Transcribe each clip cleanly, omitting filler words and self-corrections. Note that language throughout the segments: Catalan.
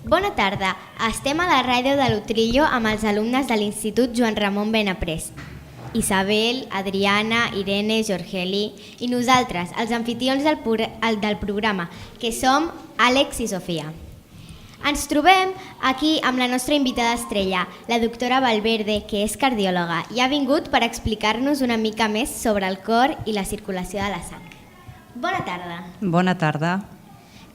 Bona tarda. Estem a la ràdio de l'Utrillo amb els alumnes de l'Institut Joan Ramon Benaprés. Isabel, Adriana, Irene, Jorgeli i nosaltres, els anfitrions del programa, que som Àlex i Sofia. Ens trobem aquí amb la nostra invitada estrella, la doctora Valverde, que és cardiòloga i ha vingut per explicar-nos una mica més sobre el cor i la circulació de la sang. Bona tarda. Bona tarda.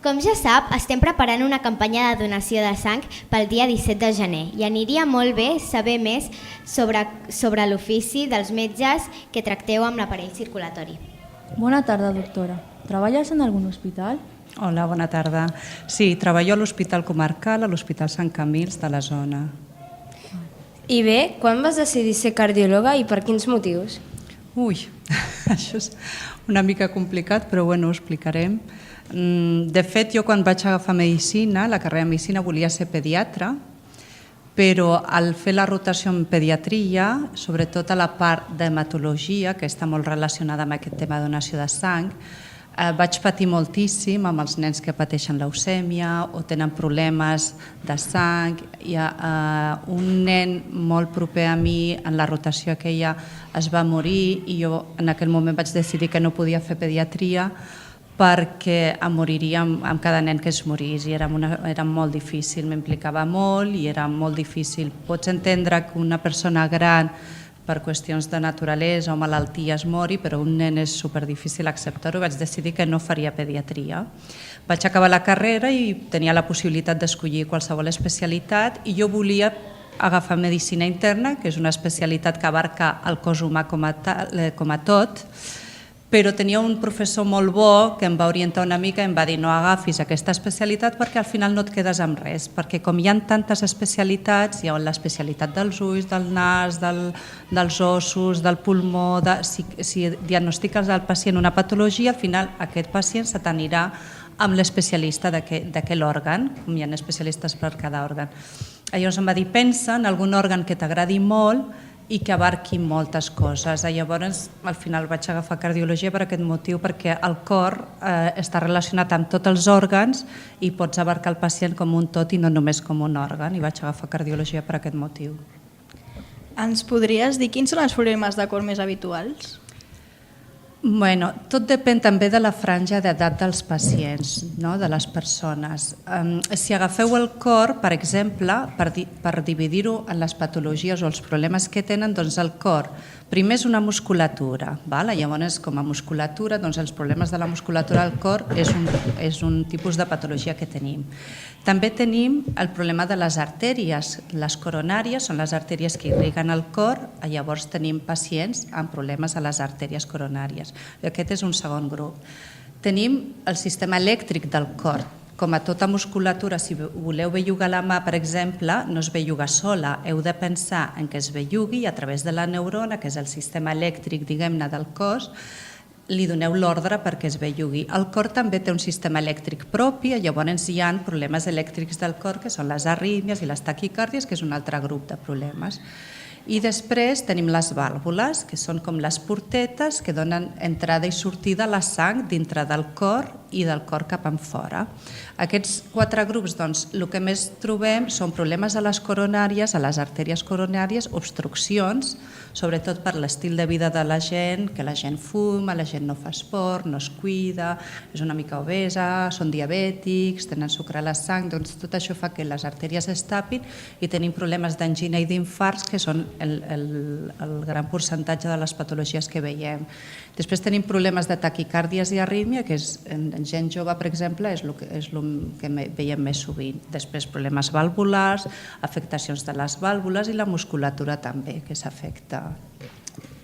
Com ja sap, estem preparant una campanya de donació de sang pel dia 17 de gener i aniria molt bé saber més sobre l'ofici dels metges que tracteu amb l'aparell circulatori. Bona tarda, doctora. Treballes en algun hospital? Hola, bona tarda. Sí, treballo a l'Hospital Comarcal, a l'Hospital Sant Camils de la zona. I bé, quan vas decidir ser cardiòloga i per quins motius? Ui, això és una mica complicat, però bueno, ho explicarem. De fet, jo quan vaig agafar medicina, la carrera de medicina, volia ser pediatra, però al fer la rotació en pediatria, sobretot a la part d'hematologia, que està molt relacionada amb aquest tema de donació de sang, vaig patir moltíssim amb els nens que pateixen leucèmia o tenen problemes de sang. Hi ha un nen molt proper a mi, en la rotació aquella es va morir i jo en aquell moment vaig decidir que no podia fer pediatria perquè em moriria amb cada nen que es morís i era molt difícil, m'implicava molt i era molt difícil. Pots entendre que una persona gran per qüestions de naturalesa o malaltia es mori, però un nen és superdifícil acceptar-ho. Vaig decidir que no faria pediatria. Vaig acabar la carrera i tenia la possibilitat d'escollir qualsevol especialitat i jo volia agafar medicina interna, que és una especialitat que abarca el cos humà com a tot, però tenia un professor molt bo que em va orientar una mica i em va dir no agafis aquesta especialitat perquè al final no et quedes amb res, perquè com hi ha tantes especialitats, hi ha l'especialitat dels ulls, del nas, dels ossos, del pulmó, si diagnostiques al pacient una patologia, al final aquest pacient se t'anirà amb l'especialista d'aquell òrgan, com hi ha especialistes per cada òrgan. Llavors em va dir pensa en algun òrgan que t'agradi molt i que abarqui moltes coses. Llavors, al final vaig agafar cardiologia per aquest motiu, perquè el cor està relacionat amb tots els òrgans i pots abarcar el pacient com un tot i no només com un òrgan, i vaig agafar cardiologia per aquest motiu. Ens podries dir quins són els problemes de cor més habituals? Bueno, tot depèn també de la franja d'edat dels pacients, no? De les persones. Si agafeu el cor, per exemple, per dividir-ho en les patologies o els problemes que tenen, doncs el cor primer és una musculatura. Llavors, com a musculatura, doncs els problemes de la musculatura del cor és un tipus de patologia que tenim. També tenim el problema de les artèries. Les coronàries són les artèries que irriguen el cor, llavors tenim pacients amb problemes a les artèries coronàries. Aquest és un segon grup. Tenim el sistema elèctric del cor. Com a tota musculatura, si voleu bellugar la mà, per exemple, no es belluga sola. Heu de pensar en què es bellugui i a través de la neurona, que és el sistema elèctric, diguem-ne, del cos, li doneu l'ordre perquè es bellugui. El cor també té un sistema elèctric propi, llavors hi ha problemes elèctrics del cor, que són les arrítmies i les taquicàrdies, que és un altre grup de problemes. I després tenim les vàlvules, que són com les portetes que donen entrada i sortida a la sang dintre del cor i del cor cap enfora. Aquests quatre grups, doncs, el que més trobem són problemes a les coronàries, a les artèries coronàries, obstruccions, sobretot per l'estil de vida de la gent, que la gent fuma, la gent no fa esport, no es cuida, és una mica obesa, són diabètics, tenen sucre a la sang, doncs tot això fa que les artèries es tapin i tenim problemes d'angina i d'infarts, que són el gran percentatge de les patologies que veiem. Després tenim problemes de taquicàrdies i arrítmia, que en gent jove, per exemple, és el que veiem més sovint. Després problemes valvulars, afectacions de les vàlvules i la musculatura també, que s'afecta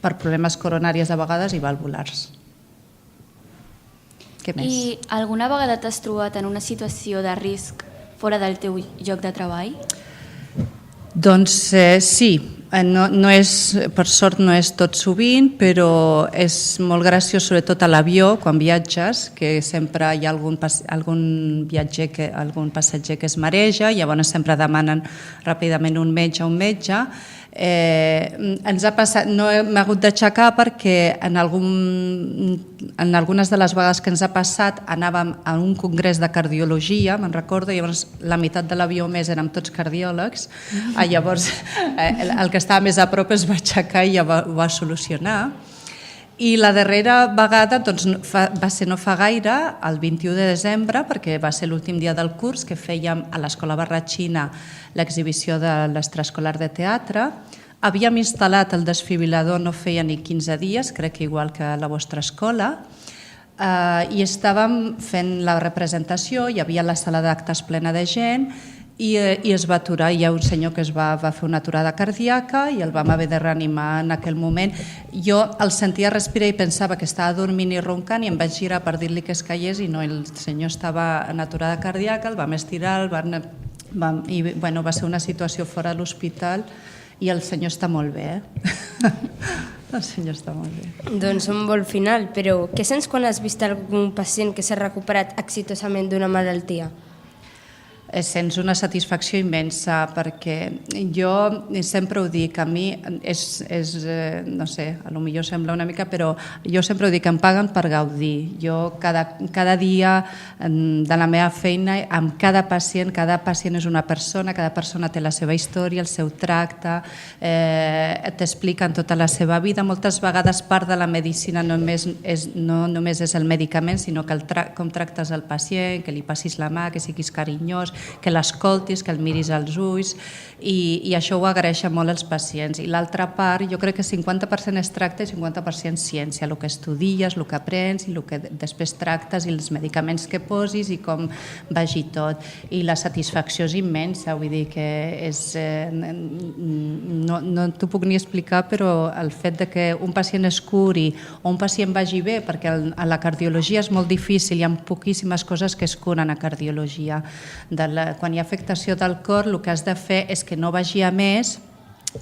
per problemes coronàries a vegades i valvulars. Què més? I alguna vegada t'has trobat en una situació de risc fora del teu lloc de treball? Doncs sí, per sort no és tot sovint, però és molt graciós, sobretot a l'avió, quan viatges, que sempre hi ha algun passatger que es mareja, llavors sempre demanen ràpidament un metge, Ens ha passat, no hem hagut d'aixecar perquè en algunes de les vegades que ens ha passat anàvem a un congrés de cardiologia, me'n recordo, llavors la meitat de l'avió més érem tots cardiòlegs, llavors el que estava més a prop es va aixecar i ja ho va solucionar. I la darrera vegada va ser no fa gaire, el 21 de desembre, perquè va ser l'últim dia del curs, que fèiem a l'Escola Barratxina l'exhibició de l'extraescolar de teatre. Havíem instal·lat el desfibrilador no feia ni 15 dies, crec que igual que a la vostra escola, i estàvem fent la representació, hi havia la sala d'actes plena de gent, i es va aturar. Hi ha un senyor que es va fer una aturada cardíaca i el vam haver de reanimar en aquell moment. Jo el sentia respirar i pensava que estava dormint i roncant i em vaig girar per dir-li que es callés i no, el senyor estava en aturada cardíaca, el vam estirar, va ser una situació fora de l'hospital i el senyor està molt bé. El senyor està molt bé. Doncs un bon final, però què sents quan has vist algun pacient que s'ha recuperat exitosament d'una malaltia? Sents una satisfacció immensa perquè jo sempre ho dic, a mi no sé, potser sembla una mica, però jo sempre ho dic, em paguen per gaudir. Jo cada dia de la meva feina, amb cada pacient és una persona, cada persona té la seva història, el seu tracte, t'expliquen tota la seva vida. Moltes vegades part de la medicina no només és el medicament, sinó que com tractes el pacient, que li passis la mà, que siguis carinyós, que l'escoltis, que el miris als ulls, i això ho agraeixen molt els pacients. I l'altra part, jo crec que 50% és tracte i 50% ciència, el que estudies, el que aprens i el que després tractes i els medicaments que posis i com vagi tot. I la satisfacció és immensa, vull dir que no t'ho puc ni explicar, però el fet de que un pacient es curi o un pacient vagi bé, perquè a la cardiologia és molt difícil, hi ha poquíssimes coses que es curen a cardiologia. Quan hi ha afectació del cor, el que has de fer és que no vagi a més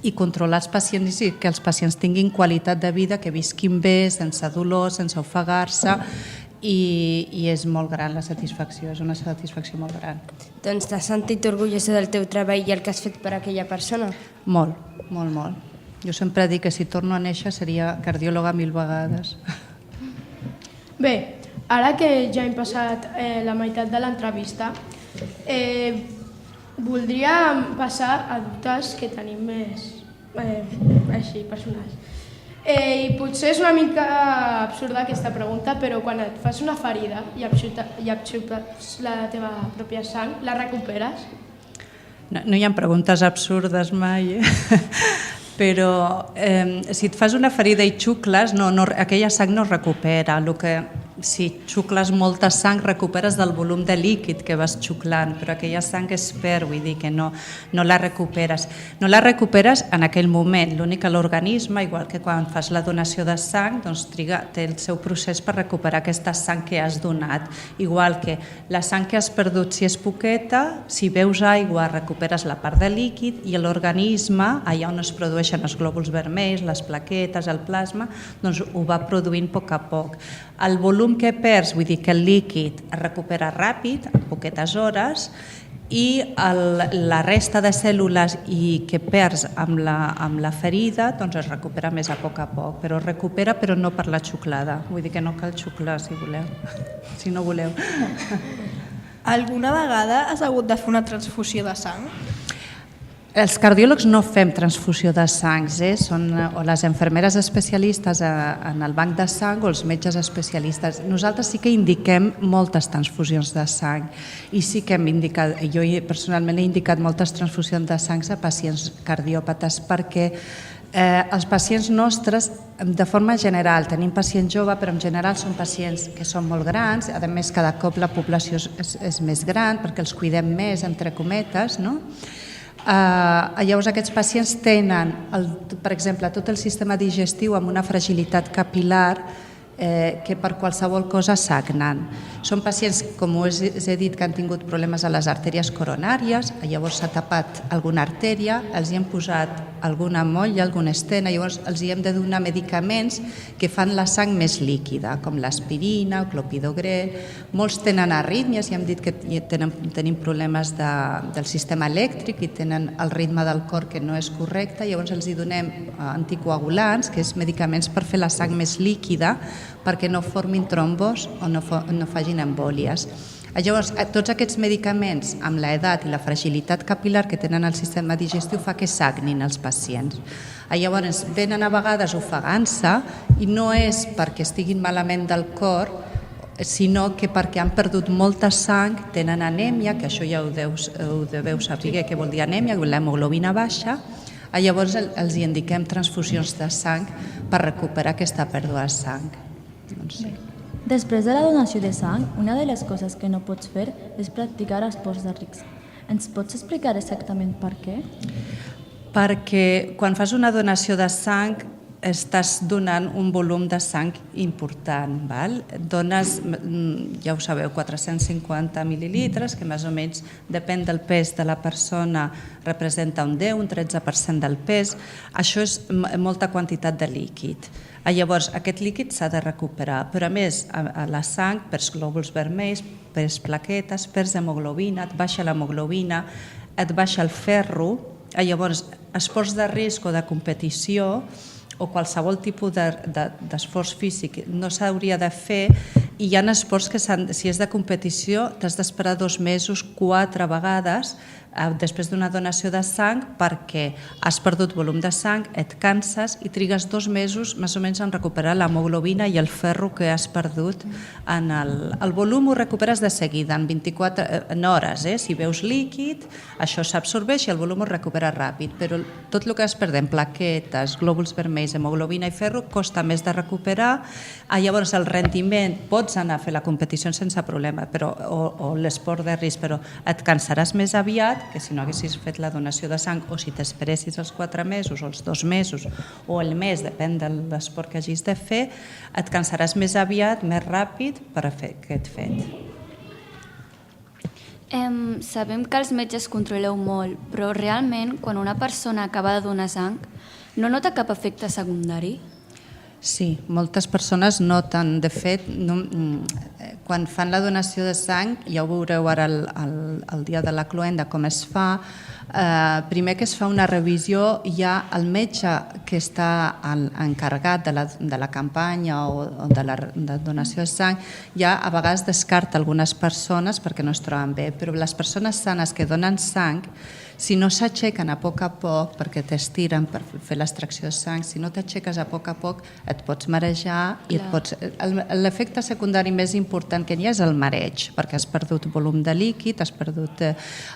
i controlar els pacients i que els pacients tinguin qualitat de vida, que visquin bé, sense dolor, sense ofegar-se, i és molt gran la satisfacció, és una satisfacció molt gran. Doncs t'has sentit orgullosa del teu treball i el que has fet per aquella persona? Molt, molt, molt. Jo sempre dic que si torno a néixer seria cardiòloga 1000 vegades. Bé, ara que ja hem passat la meitat de l'entrevista, voldria passar a dubtes que tenim més així personals. I potser és una mica absurda aquesta pregunta, però quan et fas una ferida i abxupes la teva pròpia sang, la recuperes? No hi ha preguntes absurdes mai, però si et fas una ferida i xucles, aquella sang no es recupera. Si xucles molta sang, recuperes del volum de líquid que vas xuclant, però aquella sang es perd, vull dir que no la recuperes. No la recuperes en aquell moment. L'únic que l'organisme, igual que quan fas la donació de sang, doncs té el seu procés per recuperar aquesta sang que has donat. Igual que la sang que has perdut, si és poqueta, si beus aigua, recuperes la part de líquid i l'organisme, allà on es produeixen els glòbuls vermells, les plaquetes, el plasma, doncs ho va produint a poc a poc. El volum que perds, vull dir que el líquid es recupera ràpid, en poquetes hores, i la resta de cèl·lules que perds amb la ferida doncs es recupera més a poc, però es recupera però no per la xuclada, vull dir que no cal xuclar si no voleu. Alguna vegada has hagut de fer una transfusió de sang? Els cardiòlegs no fem transfusió de sang, són o les infermeres especialistes en el banc de sang o els metges especialistes. Nosaltres sí que indiquem moltes transfusions de sang i sí que hem indicat, jo personalment he indicat moltes transfusions de sang a pacients cardiòpates perquè els pacients nostres, de forma general, tenim pacients joves, però en general són pacients que són molt grans, a més cada cop la població és més gran perquè els cuidem més, entre cometes, no? Llavors aquests pacients tenen, per exemple, tot el sistema digestiu amb una fragilitat capil·lar que per qualsevol cosa sagnen. Són pacients, com us he dit, que han tingut problemes a les artèries coronàries, llavors s'ha tapat alguna artèria, els hi hem posat alguna molla, alguna estena, llavors els hi hem de donar medicaments que fan la sang més líquida, com l'aspirina, el clopidogrel. Molts tenen arrítmies i hem dit que tenim problemes del sistema elèctric i tenen el ritme del cor que no és correcte, llavors els hi donem anticoagulants, que és medicaments per fer la sang més líquida, perquè no formin trombos o no facin embòlies. Llavors, tots aquests medicaments, amb l'edat i la fragilitat capil·lar que tenen al sistema digestiu, fa que sagnin els pacients. Llavors, venen a vegades ofegant-se i no és perquè estiguin malament del cor, sinó que perquè han perdut molta sang, tenen anèmia, que això ja ho deveu saber què vol dir anèmia, l'hemoglobina baixa. Llavors els indiquem transfusions de sang per recuperar aquesta pèrdua de sang. Després de la donació de sang, una de les coses que no pots fer és practicar esports de risc. Ens pots explicar exactament per què? Perquè quan fas una donació de sang estàs donant un volum de sang important. Dones, ja ho sabeu, 450 mil·lilitres, que més o menys depèn del pes de la persona, representa un 10, un 13% del pes. Això és molta quantitat de líquid. Llavors, aquest líquid s'ha de recuperar, però a més, a la sang perds glòbuls vermells, perds plaquetes, perds hemoglobina, et baixa l'hemoglobina, et baixa el ferro. Llavors, esports de risc o de competició o qualsevol tipus d'esforç físic no s'hauria de fer, i hi ha esports que, si és de competició, t'has d'esperar 2 mesos, 4 vegades, després d'una donació de sang, perquè has perdut volum de sang, et canses i trigues 2 mesos més o menys en recuperar l'hemoglobina i el ferro que has perdut. El volum ho recuperes de seguida, en 24 hores. Si veus líquid, això s'absorbeix i el volum ho recupera ràpid, però tot el que es perdem, plaquetes, glòbuls vermells, hemoglobina i ferro, costa més de recuperar. Llavors el rendiment, pots anar a fer la competició sense problema, o l'esport de risc, però et cansaràs més aviat que si no haguessis fet la donació de sang, o si t'esperessis els 4 mesos o els 2 mesos o el mes, depèn de l'esport que hagis de fer, et cansaràs més aviat, més ràpid per a fer aquest fet. Sabem que els metges controleu molt, però realment quan una persona acaba de donar sang no nota cap efecte secundari? Sí, moltes persones noten. De fet, quan fan la donació de sang, ja ho veureu ara el dia de la cloenda com es fa, primer que es fa una revisió, ja el metge que està encarregat de la campanya o de la donació de sang, ja a vegades descarta algunes persones perquè no es troben bé, però les persones sanes que donen sang, si no s'aixequen a poc, perquè t'estiren per fer l'extracció de sang, si no t'aixeques a poc, et pots marejar i l'efecte secundari més important que hi ha és el mareig, perquè has perdut volum de líquid, has perdut...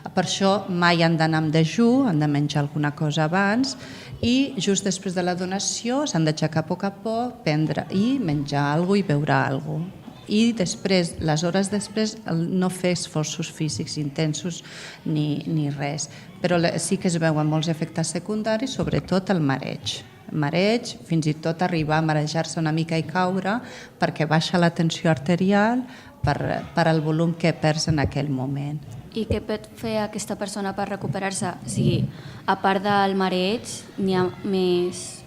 Per això mai han d'anar amb dejú, han de menjar alguna cosa abans, i just després de la donació s'han d'aixecar a poc, prendre i menjar alguna cosa i beure alguna cosa. I després, les hores després, no fer esforços físics intensos ni res. Però sí que es veuen molts efectes secundaris, sobretot el mareig. Mareig, fins i tot arribar a marejar-se una mica i caure, perquè baixa la tensió arterial per al volum que perds en aquell moment. I què pot fer aquesta persona per recuperar-se? O sigui, a part del mareig, n'hi ha més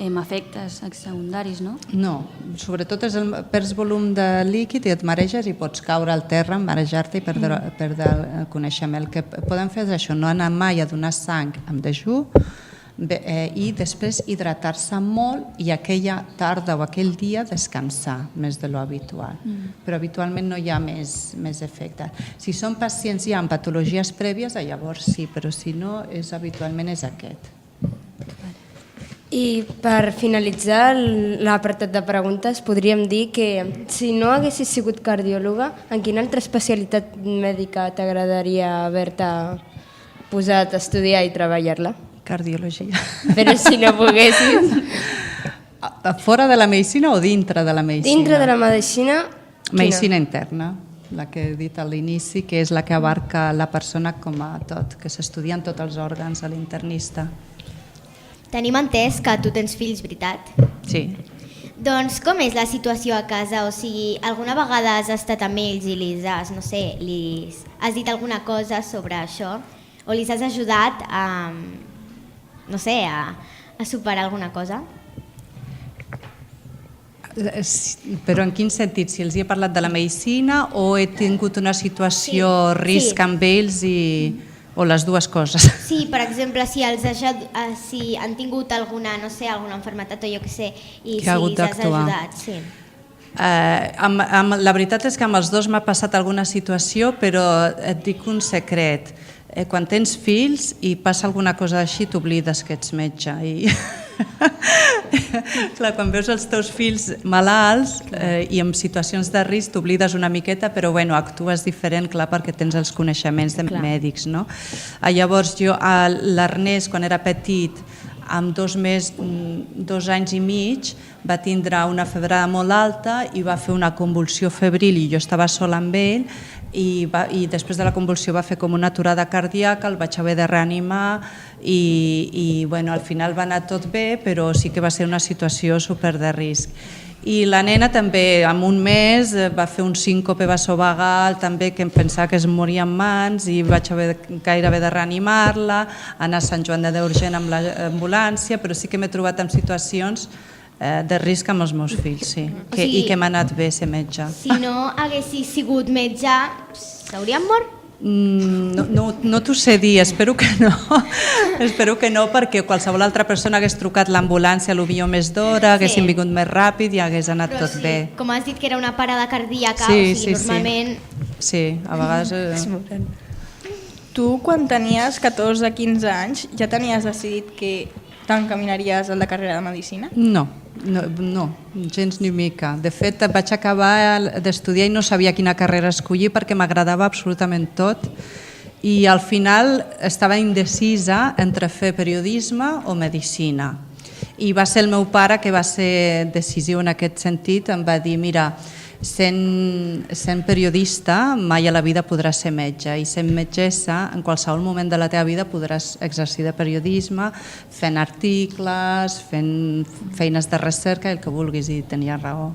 efectes secundaris, no? No, sobretot perds volum de líquid i et mareges i pots caure al terra, marejar-te i perdre el coneixement. El que podem fer és això, no anar mai a donar sang amb dejú i després hidratar-se molt i aquella tarda o aquell dia descansar més de lo habitual. Però habitualment no hi ha més efecte. Si són pacients ja amb patologies prèvies, llavors sí, però si no, habitualment és aquest. I per finalitzar l'apartat de preguntes, podríem dir que si no haguessis sigut cardiòloga, en quina altra especialitat mèdica t'agradaria haver-te posat a estudiar i treballar-la? Cardiologia. Però si no poguessis... Fora de la medicina o dintre de la medicina? Dintre de la medicina... Medicina interna, la que he dit a l'inici, que és la que abarca la persona com a tot, que s'estudien tots els òrgans a l'internista. Tenim entès que tu tens fills, veritat? Sí. Doncs com és la situació a casa? O sigui, alguna vegada has estat amb ells i li has dit alguna cosa sobre això? O li has ajudat a superar alguna cosa? Però en quin sentit? Si els he parlat de la medicina o he tingut una situació risc amb ells o les dues coses? Sí, per exemple, si han tingut alguna malaltia o jo què sé, i si els has ajudat. Sí. La veritat és que amb els dos m'ha passat alguna situació, però et dic un secret. Quan tens fills i passa alguna cosa així, t'oblides que ets metge. Clar, quan veus els teus fills malalts i en situacions de risc t'oblides una miqueta, però bueno, actues diferent, clar, perquè tens els coneixements de mèdics, no? Llavors jo, l'Ernest, quan era petit, amb 2 anys i mig, va tindre una febrada molt alta i va fer una convulsió febril i jo estava sola amb ell i després de la convulsió va fer com una aturada cardíaca, el vaig haver de reanimar i bueno, al final va anar tot bé, però sí que va ser una situació super de risc. I la nena també, en un mes, va fer un síncope vasovagal, també que em pensava que es moria en mans i vaig haver gairebé de reanimar-la, anar a Sant Joan de Déu urgent amb l'ambulància, però sí que m'he trobat en situacions de risc amb els meus fills, sí. I que m'ha anat bé ser metge. Si no haguessis sigut metge, s'haurien mort? No t'ho sé dir, espero que no. Espero que no, perquè qualsevol altra persona hagués trucat l'ambulància potser més d'hora, haguessin vingut més ràpid i hagués anat tot bé. Com has dit que era una parada cardíaca, o sigui, normalment... Sí, a vegades... Tu, quan tenies 14-15 anys, ja tenies decidit que t'encaminaries a la carrera de Medicina? No, gens ni mica. De fet, vaig acabar d'estudiar i no sabia quina carrera escollir perquè m'agradava absolutament tot i al final estava indecisa entre fer periodisme o medicina. I va ser el meu pare que va ser decisiu en aquest sentit, em va dir, mira, sent periodista mai a la vida podràs ser metge i sent metgessa en qualsevol moment de la teva vida podràs exercir de periodisme fent articles, fent feines de recerca i el que vulguis, i tenia raó.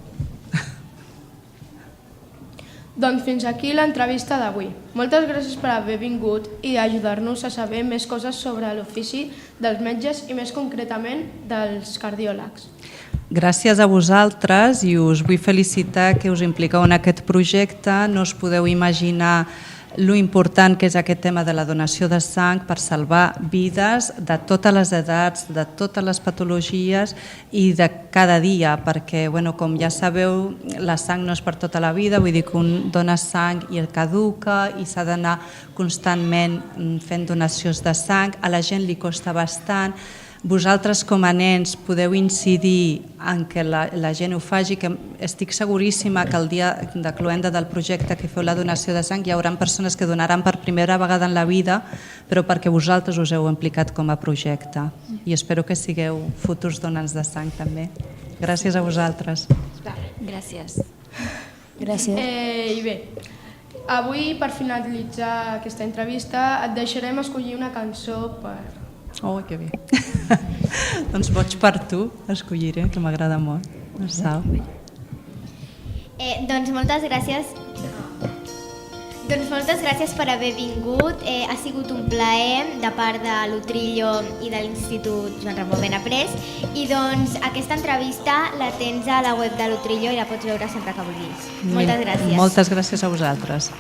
Doncs fins aquí l'entrevista d'avui. Moltes gràcies per haver vingut i ajudar-nos a saber més coses sobre l'ofici dels metges i més concretament dels cardiòlegs. Gràcies a vosaltres i us vull felicitar que us impliqueu en aquest projecte. No us podeu imaginar lo important que és aquest tema de la donació de sang per salvar vides de totes les edats, de totes les patologies i de cada dia, perquè, com ja sabeu, la sang no és per tota la vida, vull dir que un dona sang i el caduca i s'ha d'anar constantment fent donacions de sang, a la gent li costa bastant. Vosaltres com a nens podeu incidir en que la gent ho faci, que estic seguríssima que el dia de cloenda del projecte que feu la donació de sang hi haurà persones que donaran per primera vegada en la vida, però perquè vosaltres us heu implicat com a projecte. I espero que sigueu futurs donants de sang també. Gràcies a vosaltres. Gràcies. Gràcies. I bé, avui per finalitzar aquesta entrevista et deixarem escollir una cançó per... Oh, que bé. Doncs boig per tu, escolliré, que m'agrada molt. Sal. Doncs moltes gràcies. Doncs moltes gràcies per haver vingut. Ha sigut un plaer de part de l'Utrillo i de l'Institut Joan Ramon Benaprés. I doncs aquesta entrevista la tens a la web de l'Utrillo i la pots veure sempre que vulguis. Moltes gràcies. Moltes gràcies a vosaltres.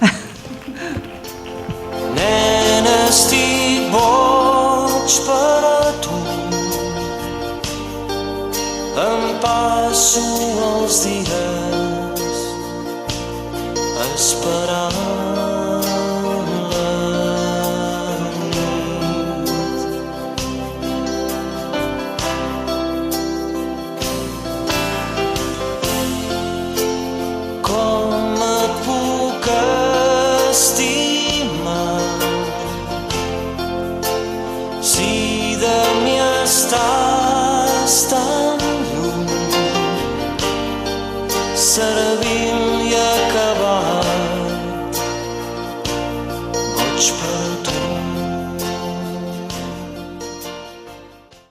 Nena, estic boig per a tu. Em passo els dies esperant la nit. Com et puc estimar si de mi estàs tan lluny, servil i acabat, boig per tu.